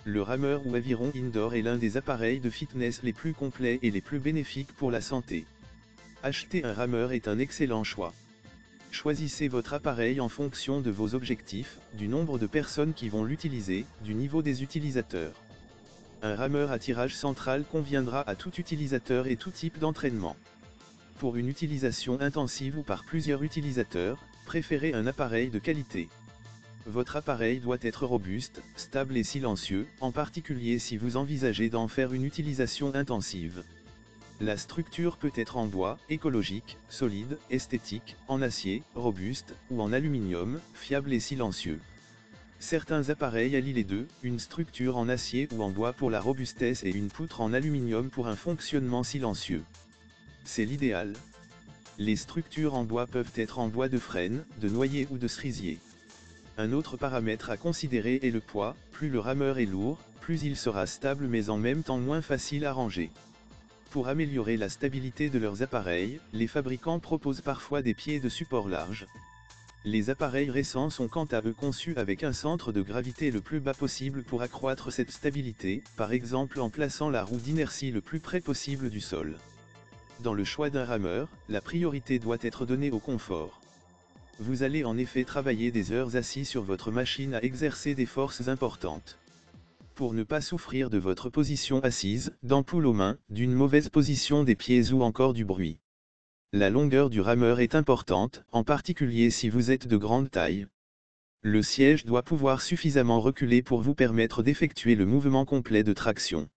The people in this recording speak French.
Le rameur ou aviron indoor est l'un des appareils de fitness les plus complets et les plus bénéfiques pour la santé. Acheter un rameur est un excellent choix. Choisissez votre appareil en fonction de vos objectifs, du nombre de personnes qui vont l'utiliser, du niveau des utilisateurs. Un rameur à tirage central conviendra à tout utilisateur et tout type d'entraînement. Pour une utilisation intensive ou par plusieurs utilisateurs, préférez un appareil de qualité. Votre appareil doit être robuste, stable et silencieux, en particulier si vous envisagez d'en faire une utilisation intensive. La structure peut être en bois, écologique, solide, esthétique, en acier, robuste, ou en aluminium, fiable et silencieux. Certains appareils allient les deux, une structure en acier ou en bois pour la robustesse et une poutre en aluminium pour un fonctionnement silencieux. C'est l'idéal. Les structures en bois peuvent être en bois de frêne, de noyer ou de cerisier. Un autre paramètre à considérer est le poids, plus le rameur est lourd, plus il sera stable mais en même temps moins facile à ranger. Pour améliorer la stabilité de leurs appareils, les fabricants proposent parfois des pieds de support larges. Les appareils récents sont quant à eux conçus avec un centre de gravité le plus bas possible pour accroître cette stabilité, par exemple en plaçant la roue d'inertie le plus près possible du sol. Dans le choix d'un rameur, la priorité doit être donnée au confort. Vous allez en effet travailler des heures assis sur votre machine à exercer des forces importantes. Pour ne pas souffrir de votre position assise, d'ampoules aux mains, d'une mauvaise position des pieds ou encore du bruit. La longueur du rameur est importante, en particulier si vous êtes de grande taille. Le siège doit pouvoir suffisamment reculer pour vous permettre d'effectuer le mouvement complet de traction.